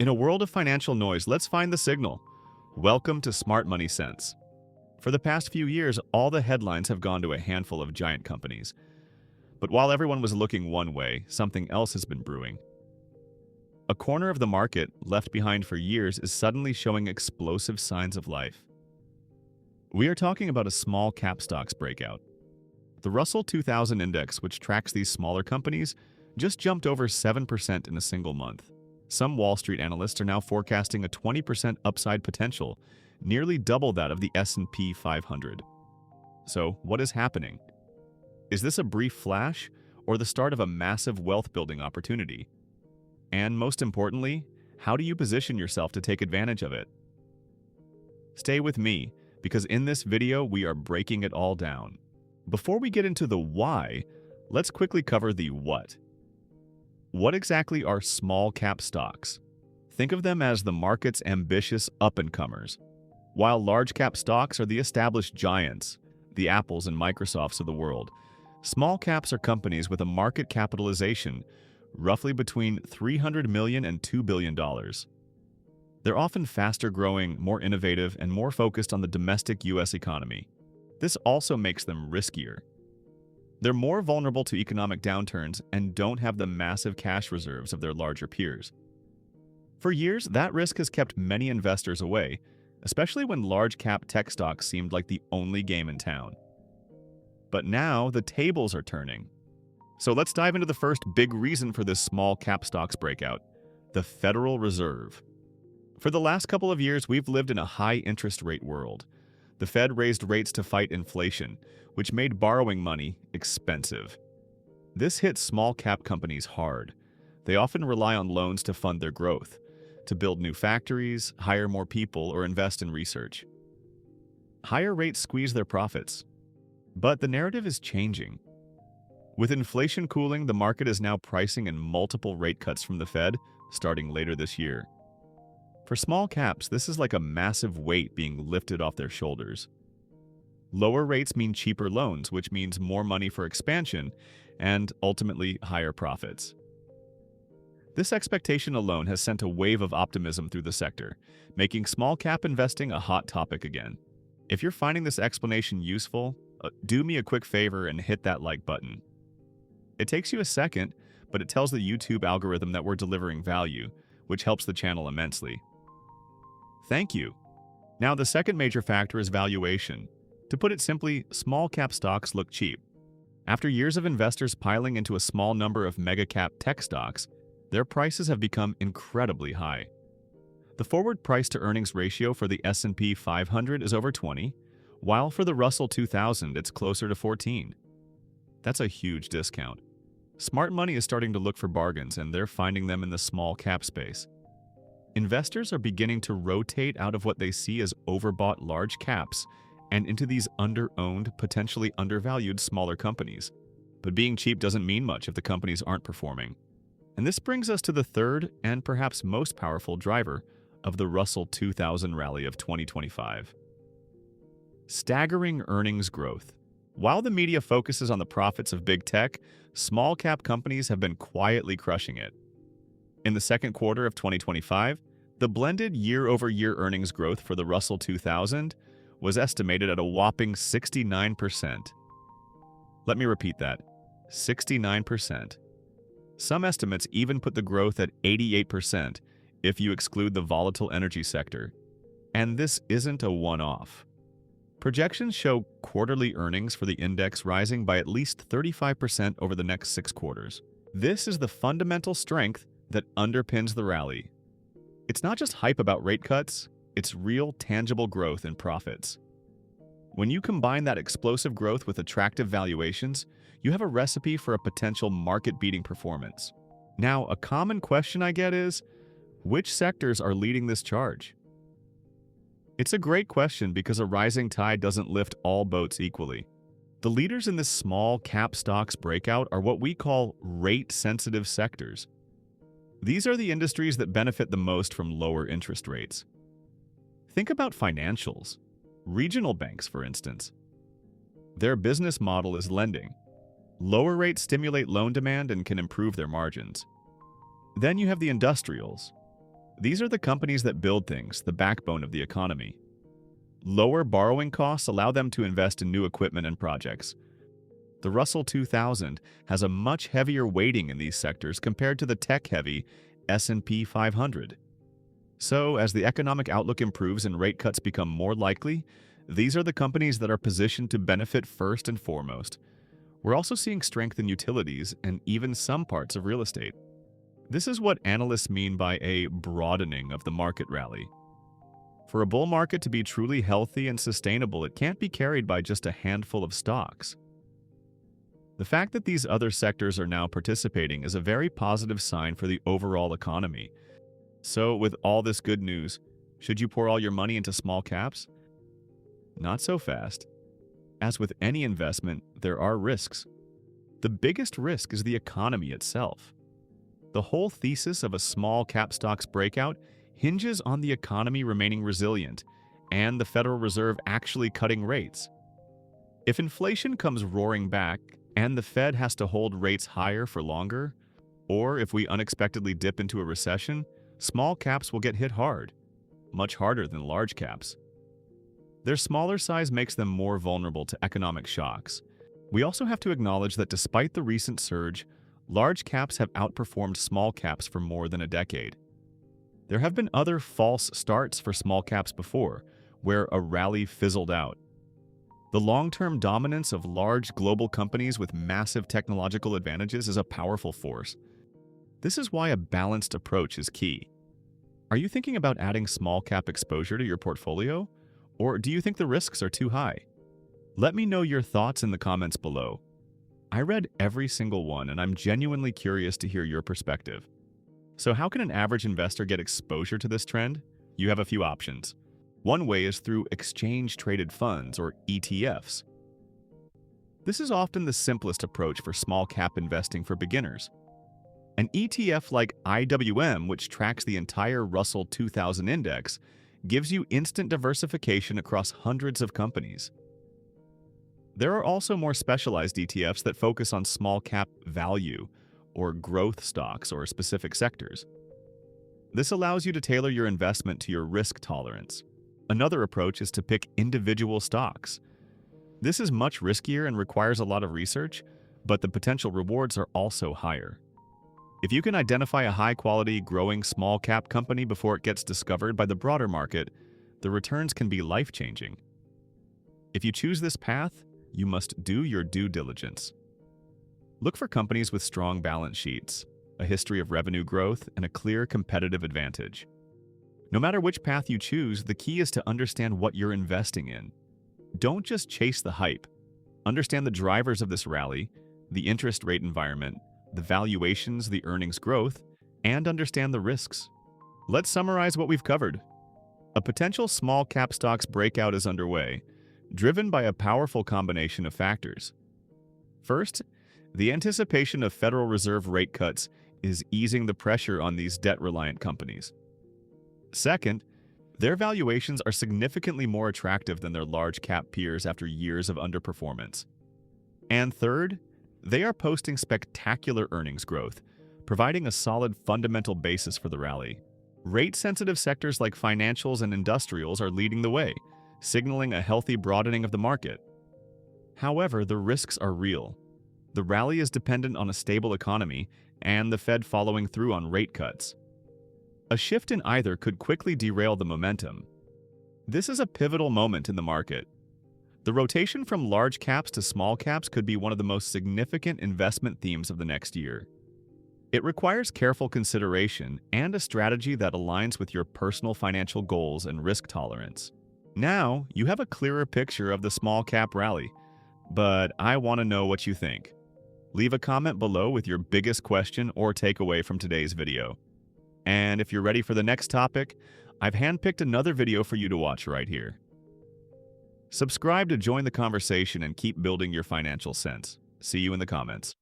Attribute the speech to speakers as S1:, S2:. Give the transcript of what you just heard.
S1: In a world of financial noise, let's find the signal. Welcome to Smart Money Sense. For the past few years, all the headlines have gone to a handful of giant companies. But while everyone was looking one way, something else has been brewing. A corner of the market, left behind for years, is suddenly showing explosive signs of life. We are talking about a small cap stocks breakout. The Russell 2000 index, which tracks these smaller companies, just jumped over 7% in a single month. Some Wall Street analysts are now forecasting a 20% upside potential, nearly double that of the S&P 500. So, what is happening? Is this a brief flash or the start of a massive wealth-building opportunity? And most importantly, how do you position yourself to take advantage of it? Stay with me, because in this video we are breaking it all down. Before we get into the why, let's quickly cover the what. What exactly are small cap stocks? Think of them as the market's ambitious up-and-comers. While large cap stocks are the established giants, the Apples and Microsofts of the world, small caps are companies with a market capitalization roughly between $300 million and $2 billion. They're often faster growing, more innovative, and more focused on the domestic U.S. economy. This also makes them riskier. They're more vulnerable to economic downturns and don't have the massive cash reserves of their larger peers. For years, that risk has kept many investors away, especially when large-cap tech stocks seemed like the only game in town. But now, the tables are turning. So let's dive into the first big reason for this small-cap stocks breakout: the Federal Reserve. For the last couple of years, we've lived in a high-interest rate world. The Fed raised rates to fight inflation, which made borrowing money expensive. This hit small-cap companies hard. They often rely on loans to fund their growth, to build new factories, hire more people, or invest in research. Higher rates squeeze their profits. But the narrative is changing. With inflation cooling, the market is now pricing in multiple rate cuts from the Fed starting later this year. For small caps, this is like a massive weight being lifted off their shoulders. Lower rates mean cheaper loans, which means more money for expansion and ultimately higher profits. This expectation alone has sent a wave of optimism through the sector, making small cap investing a hot topic again. If you're finding this explanation useful, do me a quick favor and hit that like button. It takes you a second, but it tells the YouTube algorithm that we're delivering value, which helps the channel immensely. Thank you. Now, the second major factor is valuation. To put it simply, small cap stocks look cheap. After years of investors piling into a small number of mega cap tech stocks, their prices have become incredibly high. The forward price-to-earnings ratio for the S&P 500 is over 20, while for the Russell 2000 it's closer to 14. That's a huge discount. Smart money is starting to look for bargains, and they're finding them in the small cap space. Investors are beginning to rotate out of what they see as overbought large caps and into these under-owned, potentially undervalued smaller companies. But being cheap doesn't mean much if the companies aren't performing. And this brings us to the third and perhaps most powerful driver of the Russell 2000 rally of 2025. Staggering earnings growth. While the media focuses on the profits of big tech, small cap companies have been quietly crushing it. In the second quarter of 2025, the blended year-over-year earnings growth for the Russell 2000 was estimated at a whopping 69%. Let me repeat that, 69%. Some estimates even put the growth at 88% if you exclude the volatile energy sector. And this isn't a one-off. Projections show quarterly earnings for the index rising by at least 35% over the next 6 quarters. This is the fundamental strength that underpins the rally. It's not just hype about rate cuts, it's real, tangible growth in profits. When you combine that explosive growth with attractive valuations, you have a recipe for a potential market-beating performance. Now, a common question I get is, which sectors are leading this charge? It's a great question because a rising tide doesn't lift all boats equally. The leaders in this small cap stocks breakout are what we call rate-sensitive sectors. These are the industries that benefit the most from lower interest rates. Think about financials. Regional banks, for instance. Their business model is lending. Lower rates stimulate loan demand and can improve their margins. Then you have the industrials. These are the companies that build things, the backbone of the economy. Lower borrowing costs allow them to invest in new equipment and projects. The Russell 2000 has a much heavier weighting in these sectors compared to the tech-heavy S&P 500. So, as the economic outlook improves and rate cuts become more likely, these are the companies that are positioned to benefit first and foremost. We're also seeing strength in utilities and even some parts of real estate. This is what analysts mean by a broadening of the market rally. For a bull market to be truly healthy and sustainable, it can't be carried by just a handful of stocks. The fact that these other sectors are now participating is a very positive sign for the overall economy. So, with all this good news, should you pour all your money into small caps? Not so fast. As with any investment, there are risks. The biggest risk is the economy itself. The whole thesis of a small cap stocks breakout hinges on the economy remaining resilient and the Federal Reserve actually cutting rates. If inflation comes roaring back and the Fed has to hold rates higher for longer, or if we unexpectedly dip into a recession, small caps will get hit hard, much harder than large caps. Their smaller size makes them more vulnerable to economic shocks. We also have to acknowledge that despite the recent surge, large caps have outperformed small caps for more than a decade. There have been other false starts for small caps before, where a rally fizzled out. The long-term dominance of large global companies with massive technological advantages is a powerful force. This is why a balanced approach is key. Are you thinking about adding small cap exposure to your portfolio? Or do you think the risks are too high? Let me know your thoughts in the comments below. I read every single one and I'm genuinely curious to hear your perspective. So how can an average investor get exposure to this trend? You have a few options. One way is through exchange-traded funds, or ETFs. This is often the simplest approach for small-cap investing for beginners. An ETF like IWM, which tracks the entire Russell 2000 index, gives you instant diversification across hundreds of companies. There are also more specialized ETFs that focus on small-cap value, or growth stocks, or specific sectors. This allows you to tailor your investment to your risk tolerance. Another approach is to pick individual stocks. This is much riskier and requires a lot of research, but the potential rewards are also higher. If you can identify a high-quality, growing small-cap company before it gets discovered by the broader market, the returns can be life-changing. If you choose this path, you must do your due diligence. Look for companies with strong balance sheets, a history of revenue growth, and a clear competitive advantage. No matter which path you choose, the key is to understand what you're investing in. Don't just chase the hype. Understand the drivers of this rally, the interest rate environment, the valuations, the earnings growth, and understand the risks. Let's summarize what we've covered. A potential small cap stocks breakout is underway, driven by a powerful combination of factors. First, the anticipation of Federal Reserve rate cuts is easing the pressure on these debt-reliant companies. Second, their valuations are significantly more attractive than their large-cap peers after years of underperformance. And third, they are posting spectacular earnings growth, providing a solid fundamental basis for the rally. Rate-sensitive sectors like financials and industrials are leading the way, signaling a healthy broadening of the market. However, the risks are real. The rally is dependent on a stable economy and the Fed following through on rate cuts. A shift in either could quickly derail the momentum. This is a pivotal moment in the market. The rotation from large caps to small caps could be one of the most significant investment themes of the next year. It requires careful consideration and a strategy that aligns with your personal financial goals and risk tolerance. Now, you have a clearer picture of the small cap rally, but I want to know what you think. Leave a comment below with your biggest question or takeaway from today's video. And if you're ready for the next topic, I've handpicked another video for you to watch right here. Subscribe to join the conversation and keep building your financial sense. See you in the comments.